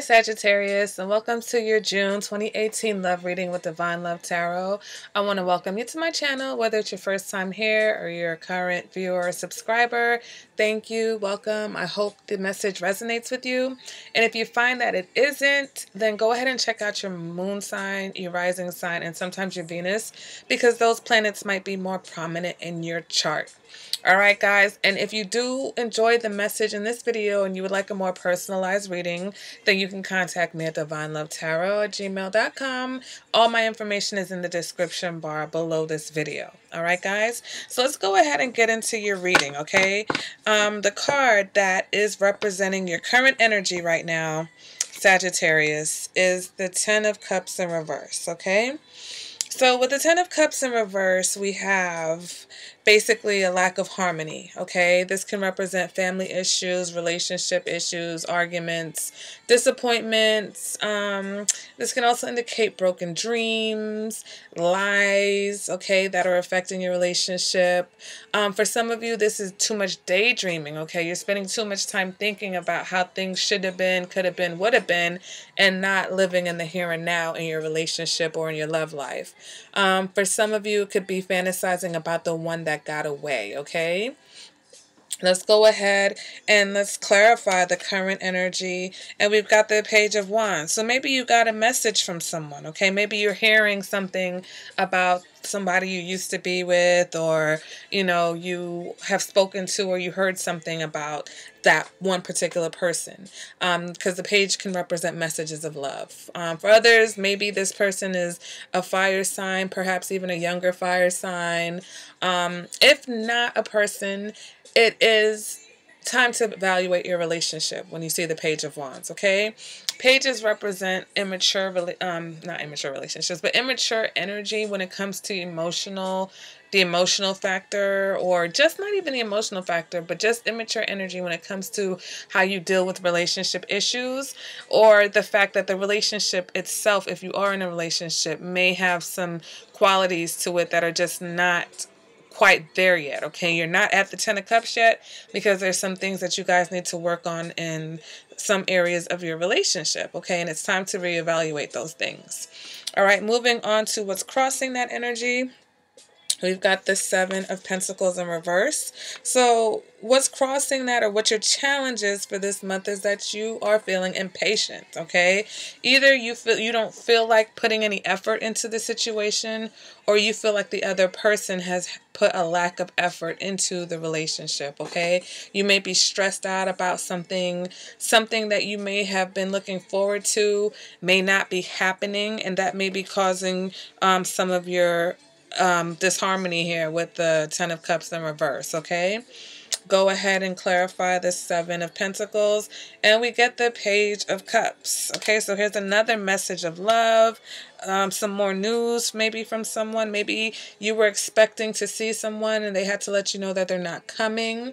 Sagittarius, and welcome to your June 2018 love reading with Divine Love Tarot. I want to welcome you to my channel, whether it's your first time here or you're a current viewer or subscriber. Thank you. Welcome. I hope the message resonates with you. And if you find that it isn't, then go ahead and check out your moon sign, your rising sign, and sometimes your Venus, because those planets might be more prominent in your chart. All right, guys, and if you do enjoy the message in this video and you would like a more personalized reading, then you can contact me at divinelovetarot@gmail.com. All my information is in the description bar below this video. All right, guys, so let's go ahead and get into your reading, okay? The card that is representing your current energy right now, Sagittarius, is the Ten of Cups in reverse, okay? So with the Ten of Cups in reverse, we have basically a lack of harmony, okay? This can represent family issues, relationship issues, arguments, disappointments. This can also indicate broken dreams, lies, okay, that are affecting your relationship. For some of you, this is too much daydreaming, okay? You're spending too much time thinking about how things should have been, could have been, would have been, and not living in the here and now in your relationship or in your love life. For some of you, it could be fantasizing about the one that got away, okay? Let's go ahead and let's clarify the current energy. And we've got the Page of Wands. So maybe you got a message from someone, okay? Maybe you're hearing something about somebody you used to be with, or, you know, you have spoken to, or you heard something about that one particular person, because the page can represent messages of love. For others, maybe this person is a fire sign, perhaps even a younger fire sign. If not a person, it is time to evaluate your relationship when you see the Page of Wands, okay? Pages represent immature, not immature relationships, but immature energy when it comes to the emotional factor, or just not even the emotional factor, but just immature energy when it comes to how you deal with relationship issues, or the fact that the relationship itself, if you are in a relationship, may have some qualities to it that are just not quite there yet, okay? You're not at the Ten of Cups yet, because there's some things that you guys need to work on in some areas of your relationship, okay? And it's time to reevaluate those things. All right, moving on to what's crossing that energy. We've got the Seven of Pentacles in reverse. So what's crossing that, or what your challenge is for this month, is that you are feeling impatient, okay? Either you don't feel like putting any effort into the situation, or you feel like the other person has put a lack of effort into the relationship, okay? You may be stressed out about something that you may have been looking forward to may not be happening, and that may be causing some of your disharmony here with the Ten of Cups in reverse, okay? Go ahead and clarify the Seven of Pentacles, and we get the Page of Cups. Okay, so here's another message of love, some more news maybe from someone. Maybe you were expecting to see someone and they had to let you know that they're not coming.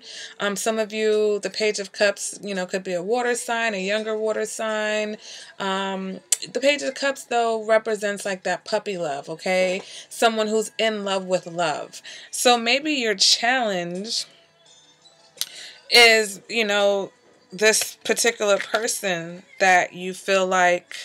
Some of you, the Page of Cups, you know, could be a water sign, a younger water sign. The Page of Cups, though, represents like that puppy love, okay? Someone who's in love with love. So maybe your challenge is, you know, this particular person that you feel like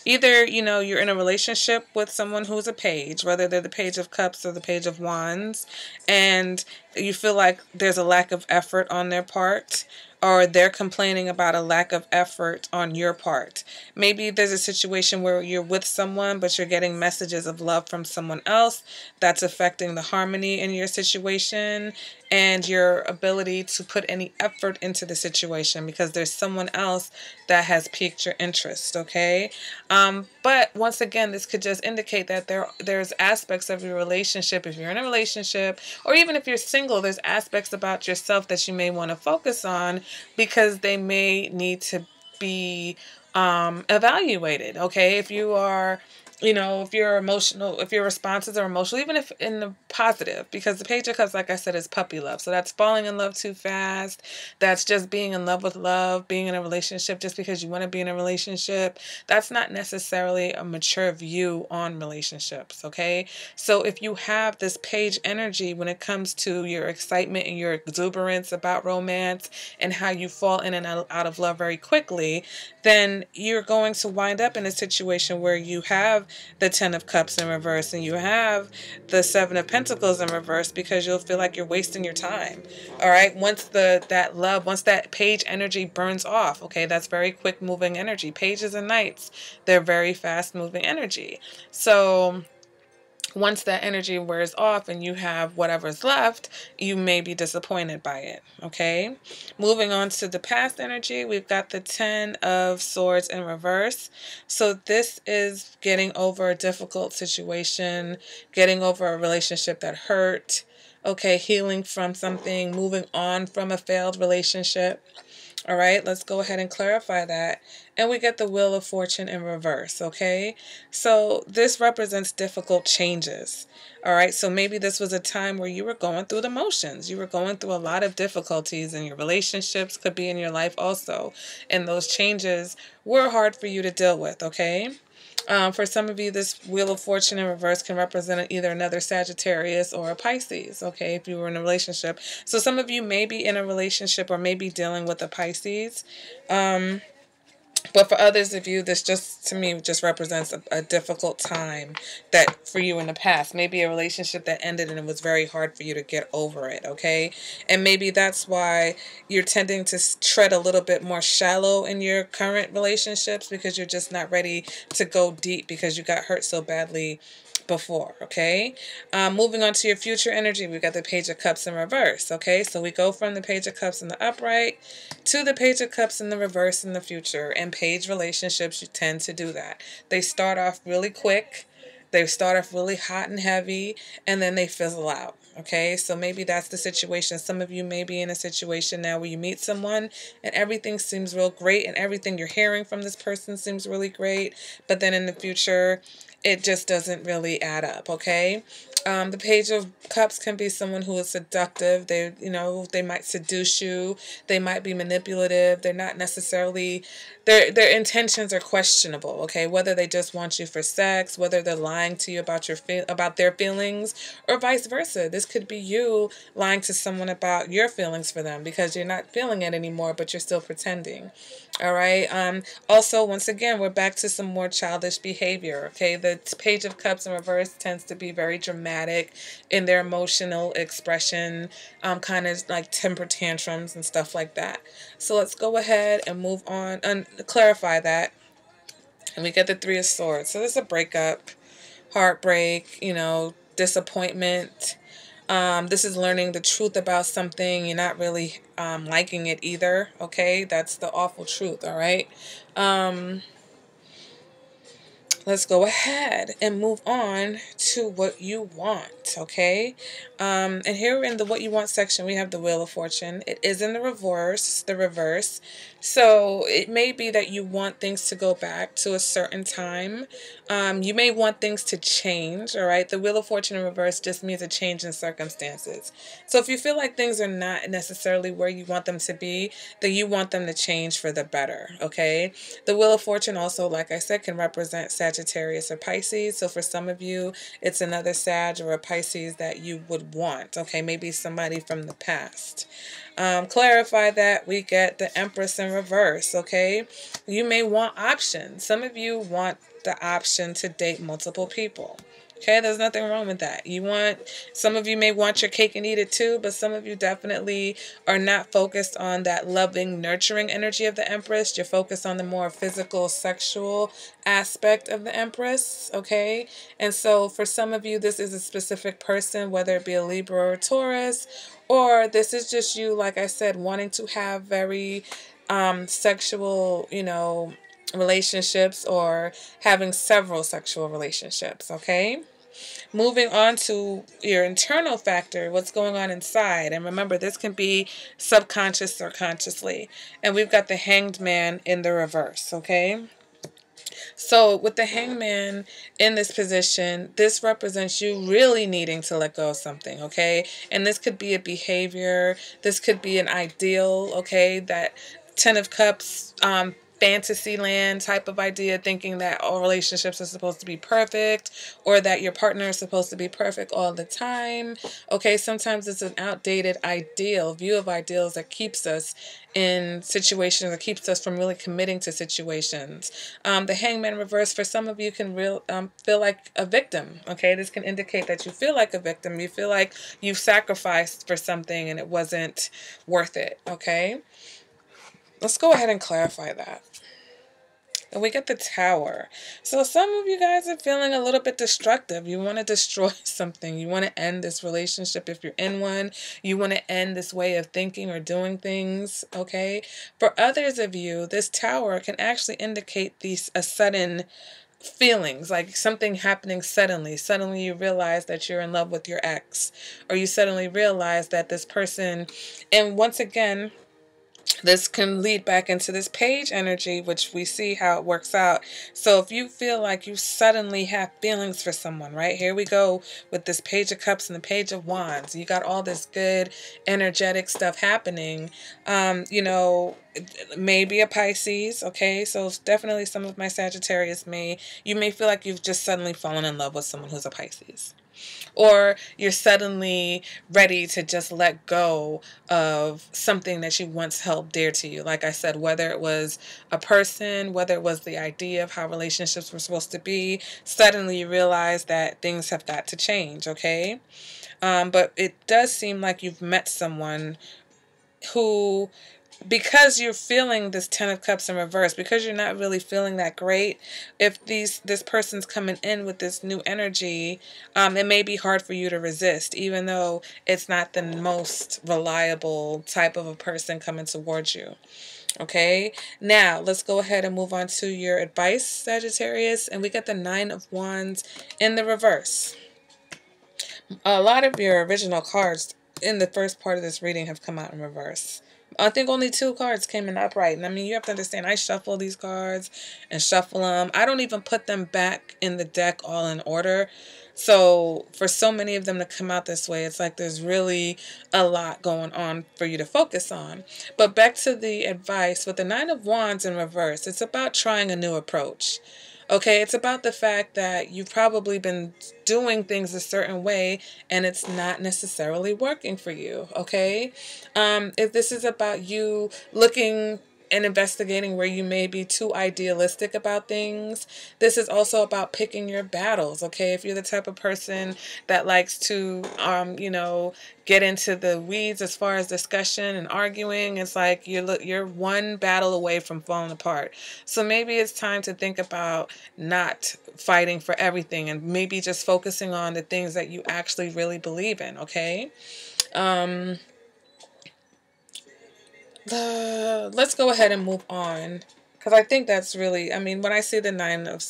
either, you know, you're in a relationship with someone who's a page, whether they're the Page of Cups or the Page of Wands, and you feel like there's a lack of effort on their part, or they're complaining about a lack of effort on your part. Maybe there's a situation where you're with someone, but you're getting messages of love from someone else that's affecting the harmony in your situation and your ability to put any effort into the situation, because there's someone else that has piqued your interest, okay? But once again, this could just indicate that there's aspects of your relationship, if you're in a relationship, or even if you're single, there's aspects about yourself that you may want to focus on, because they may need to be evaluated, okay? If you are you know, if you're emotional, if your responses are emotional, even if in the positive, because the Page of Cups, like I said, is puppy love. So that's falling in love too fast. That's just being in love with love, being in a relationship just because you want to be in a relationship. That's not necessarily a mature view on relationships, okay? So if you have this Page energy when it comes to your excitement and your exuberance about romance and how you fall in and out of love very quickly, then you're going to wind up in a situation where you have the Ten of Cups in reverse and you have the Seven of Pentacles in reverse, because you'll feel like you're wasting your time. All right. Once once that Page energy burns off, okay, that's very quick moving energy. Pages and Knights, they're very fast moving energy. So once that energy wears off and you have whatever's left, you may be disappointed by it, okay? Moving on to the past energy, we've got the Ten of Swords in reverse. So this is getting over a difficult situation, getting over a relationship that hurt, okay, healing from something, moving on from a failed relationship. All right, let's go ahead and clarify that. And we get the Wheel of Fortune in reverse, okay? So this represents difficult changes. All right, so maybe this was a time where you were going through the motions. You were going through a lot of difficulties in your relationships, could be in your life also. And those changes were hard for you to deal with, okay? For some of you, this Wheel of Fortune in reverse can represent either another Sagittarius or a Pisces, okay, if you were in a relationship. So some of you may be in a relationship or may be dealing with a Pisces. But for others of you, this just, to me, just represents a difficult time that for you in the past. Maybe a relationship that ended and it was very hard for you to get over it, okay? And maybe that's why you're tending to tread a little bit more shallow in your current relationships, because you're just not ready to go deep because you got hurt so badly before, okay? Moving on to your future energy, we've got the Page of Cups in reverse, okay? So we go from the Page of Cups in the upright to the Page of Cups in the reverse in the future. And Page relationships, you tend to do that. They start off really quick. They start off really hot and heavy, and then they fizzle out. Okay, so maybe that's the situation. Some of you may be in a situation now where you meet someone and everything seems real great and everything you're hearing from this person seems really great, but then in the future, it just doesn't really add up, okay? The Page of Cups can be someone who is seductive. They, you know, they might seduce you. They might be manipulative. They're not necessarily, their intentions are questionable, okay? Whether they just want you for sex, whether they're lying to you about about their feelings, or vice versa. This could be you lying to someone about your feelings for them because you're not feeling it anymore, but you're still pretending. All right. Also, once again, we're back to some more childish behavior. Okay. The Page of Cups in reverse tends to be very dramatic in their emotional expression, kind of like temper tantrums and stuff like that. So let's go ahead and move on and clarify that. And we get the Three of Swords. So there's a breakup, heartbreak, you know, disappointment. This is learning the truth about something. You're not really liking it either, okay? That's the awful truth, all right? Let's go ahead and move on to what you want, okay? And here in the what you want section, we have the Wheel of Fortune. It is in the reverse, So it may be that you want things to go back to a certain time. You may want things to change, all right? The Wheel of Fortune in reverse just means a change in circumstances. So if you feel like things are not necessarily where you want them to be, then you want them to change for the better, okay? The Wheel of Fortune also, like I said, can represent Sagittarius or Pisces. So for some of you, it's another Sag or a Pisces that you would want, okay? Maybe somebody from the past. Clarify that we get the Empress in reverse, okay? You may want options. Some of you want the option to date multiple people. Okay, there's nothing wrong with that. Some of you may want your cake and eat it too, but some of you definitely are not focused on that loving, nurturing energy of the Empress. You're focused on the more physical, sexual aspect of the Empress, okay? And so for some of you, this is a specific person, whether it be a Libra or a Taurus, or this is just you, like I said, wanting to have very sexual, you know, relationships or having several sexual relationships, okay? Moving on to your internal factor, what's going on inside. And remember, this can be subconscious or consciously. And we've got the Hanged Man in the reverse, okay? So with the hangman in this position, this represents you really needing to let go of something, okay? And this could be a behavior. This could be an ideal, okay? That Ten of Cups, fantasy land type of idea, thinking that all relationships are supposed to be perfect or that your partner is supposed to be perfect all the time. Okay, sometimes it's an outdated ideal, view of ideals that keeps us in situations, that keeps us from really committing to situations. The hangman reverse for some of you can feel like a victim. Okay, this can indicate that you feel like a victim. You feel like you've sacrificed for something and it wasn't worth it. Okay, let's go ahead and clarify that. And we get the Tower. So some of you guys are feeling a little bit destructive. You want to destroy something. You want to end this relationship if you're in one. You want to end this way of thinking or doing things, okay? For others of you, this Tower can actually indicate a sudden feelings, like something happening suddenly. Suddenly you realize that you're in love with your ex, or you suddenly realize that this person, and once again, this can lead back into this page energy, which we see how it works out. So if you feel like you suddenly have feelings for someone, right? Here we go with this Page of Cups and the Page of Wands. You got all this good energetic stuff happening. You know, maybe a Pisces, okay? So it's definitely some of my Sagittarius you may feel like you've just suddenly fallen in love with someone who's a Pisces. Or you're suddenly ready to just let go of something that you once held dear to you. Like I said, whether it was a person, whether it was the idea of how relationships were supposed to be, suddenly you realize that things have got to change, okay? But it does seem like you've met someone who, because you're feeling this Ten of Cups in reverse, because you're not really feeling that great, if this person's coming in with this new energy, it may be hard for you to resist, even though it's not the most reliable type of a person coming towards you. Okay, now let's go ahead and move on to your advice, Sagittarius, and we got the Nine of Wands in the reverse. A lot of your original cards in the first part of this reading have come out in reverse. I think only 2 cards came in upright. And I mean, you have to understand, I shuffle these cards and shuffle them. I don't even put them back in the deck all in order. So for so many of them to come out this way, it's like there's really a lot going on for you to focus on. But back to the advice, with the Nine of Wands in reverse, it's about trying a new approach. Okay, it's about the fact that you've probably been doing things a certain way and it's not necessarily working for you, okay? If this is about you looking and investigating where you may be too idealistic about things, this is also about picking your battles, okay? If you're the type of person that likes to, you know, get into the weeds as far as discussion and arguing, it's like you're one battle away from falling apart. So maybe it's time to think about not fighting for everything and maybe just focusing on the things that you actually really believe in, okay? Let's go ahead and move on, because I think that's really, I mean, when I see the Nine of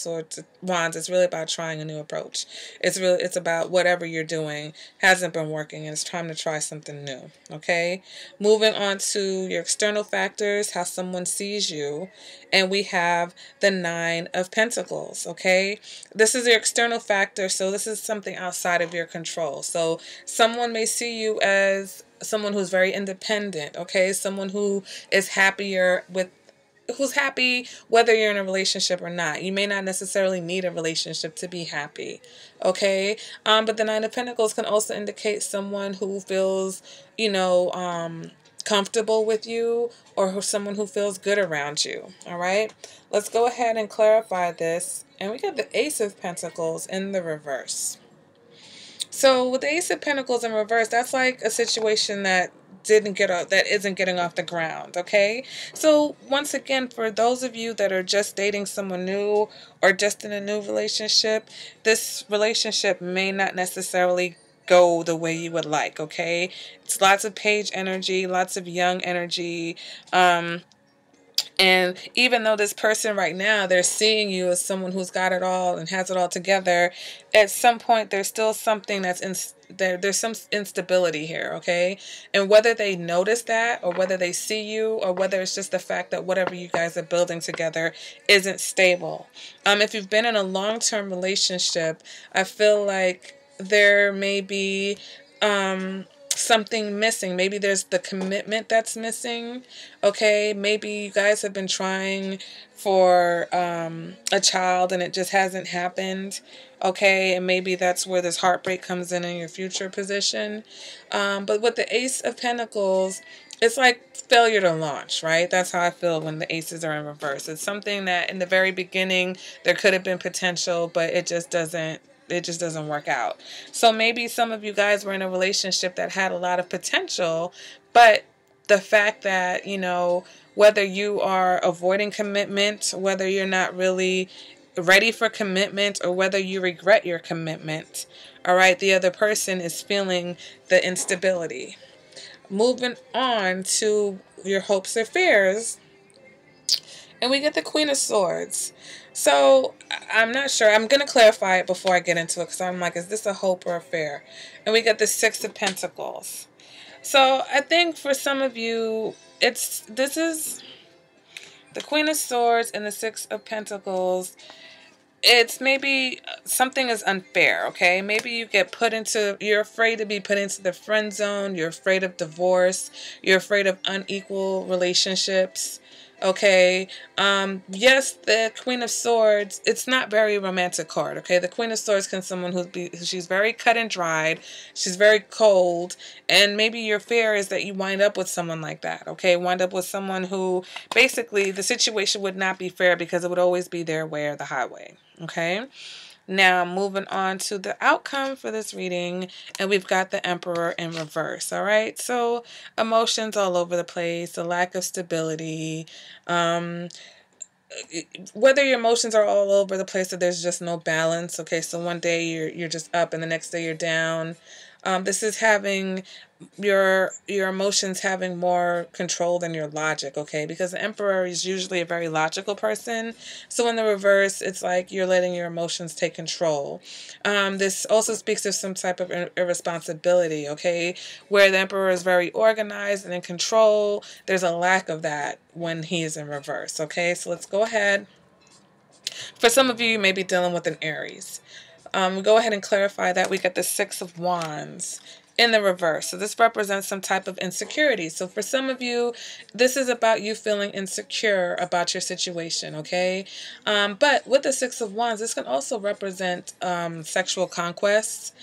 Wands, it's really about trying a new approach. It's about whatever you're doing hasn't been working and it's time to try something new, okay? Moving on to your external factors, how someone sees you, and we have the Nine of Pentacles, okay? This is your external factor, so this is something outside of your control. So someone may see you as someone who's very independent, okay? Someone who is who's happy whether you're in a relationship or not. You may not necessarily need a relationship to be happy, okay? But the Nine of Pentacles can also indicate someone who feels, you know, comfortable with you, or someone who feels good around you, all right? Let's go ahead and clarify this. And we got the Ace of Pentacles in the reverse. So with the Ace of Pentacles in reverse, that's like a situation that isn't getting off the ground, okay? So once again, for those of you that are just dating someone new or just in a new relationship, this relationship may not necessarily go the way you would like, okay? It's lots of page energy, lots of young energy, And even though this person right now, they're seeing you as someone who's got it all and has it all together, at some point there's still something that's in there. There's some instability here, okay? And whether they notice that, or whether they see you, or whether it's just the fact that whatever you guys are building together isn't stable. If you've been in a long-term relationship, I feel like there may be something missing. Maybe there's the commitment that's missing. Okay, maybe you guys have been trying for a child and it just hasn't happened. Okay, and maybe that's where this heartbreak comes in your future position. But with the Ace of Pentacles, it's like failure to launch, right? That's how I feel when the aces are in reverse. It's something that in the very beginning there could have been potential, but it just doesn't work out. So maybe some of you guys were in a relationship that had a lot of potential, but the fact that, whether you are avoiding commitment, whether you're not really ready for commitment, or whether you regret your commitment, all right, the other person is feeling the instability. Moving on to your hopes or fears, and we get the Queen of Swords. So I'm not sure. I'm going to clarify it before I get into it, because I'm like, is this a hope or a fear? And we get the Six of Pentacles. So I think for some of you, this is the Queen of Swords and the Six of Pentacles. It's maybe something is unfair, okay? Maybe you're afraid to be put into the friend zone. You're afraid of divorce. You're afraid of unequal relationships. Okay. Yes, the Queen of Swords, it's not very romantic card. Okay. The Queen of Swords can someone she's very cut and dried. She's very cold. And maybe your fear is that you wind up with someone like that. Okay. Wind up with someone who basically the situation would not be fair, because it would always be their way or the highway. Okay. Now, moving on to the outcome for this reading, and we've got the Emperor in reverse, all right? So, emotions all over the place, a lack of stability, whether your emotions are all over the place or there's just no balance, okay? So one day you're just up and the next day you're down. This is having your emotions having more control than your logic, okay? Because the Emperor is usually a very logical person. So in the reverse, it's like you're letting your emotions take control. This also speaks of some type of irresponsibility, okay? Where the Emperor is very organized and in control, there's a lack of that when he is in reverse, okay? So let's go ahead. For some of you may be dealing with an Aries. We go ahead and clarify that. We get the Six of Wands in the reverse. So this represents some type of insecurity. So for some of you, this is about you feeling insecure about your situation, okay? But with the Six of Wands, this can also represent sexual conquests,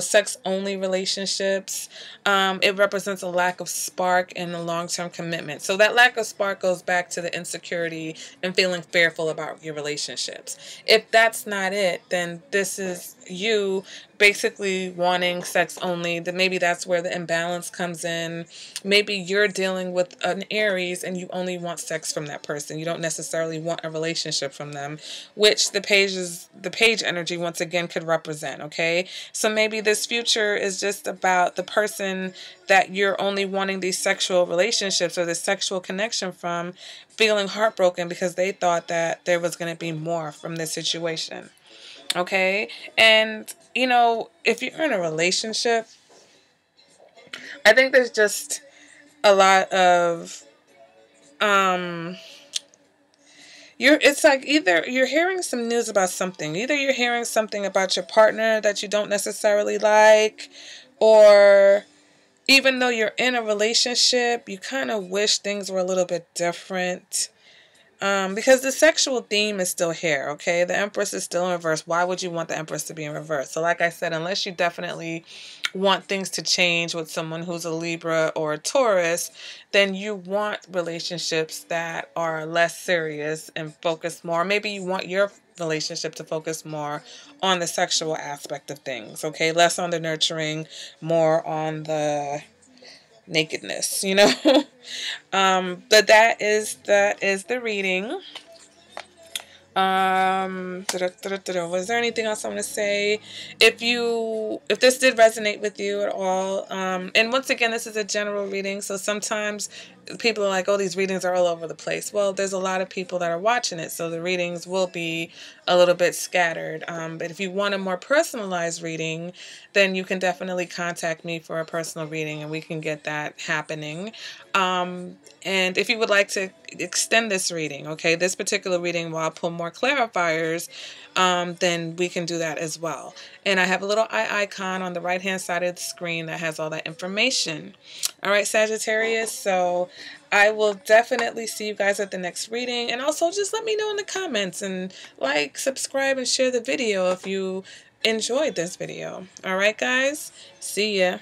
sex-only relationships. It represents a lack of spark and a long-term commitment. So that lack of spark goes back to the insecurity and feeling fearful about your relationships. If that's not it, then this is you basically wanting sex only. Then maybe that's where the imbalance comes in. Maybe you're dealing with an Aries and you only want sex from that person. You don't necessarily want a relationship from them, which the page energy once again could represent, okay? So maybe this future is just about the person that you're only wanting these sexual relationships or this sexual connection from feeling heartbroken because they thought that there was going to be more from this situation. Okay? And, if you're in a relationship, I think there's just a lot of, it's like either you're hearing some news about something. Either you're hearing something about your partner that you don't necessarily like, or even though you're in a relationship, you kind of wish things were a little bit different. Because the sexual theme is still here, okay? The Empress is still in reverse. Why would you want the Empress to be in reverse? So like I said, unless you definitely want things to change with someone who's a Libra or a Taurus, then you want relationships that are less serious and focus more. Maybe you want your relationship to focus more on the sexual aspect of things, okay? Less on the nurturing, more on the nakedness, but that is the reading. Was there anything else I want to say? If this did resonate with you at all, and once again, this is a general reading, so sometimes people are like, oh, these readings are all over the place. Well, there's a lot of people that are watching it, so the readings will be a little bit scattered. But if you want a more personalized reading, then you can definitely contact me for a personal reading, and we can get that happening. And if you would like to extend this reading, okay, this particular reading, while I'll pull more clarifiers, then we can do that as well. And I have a little eye icon on the right hand side of the screen that has all that information. All right, Sagittarius, so I will definitely see you guys at the next reading. And also just let me know in the comments, and like, subscribe, and share the video if you enjoyed this video. All right, guys, see ya.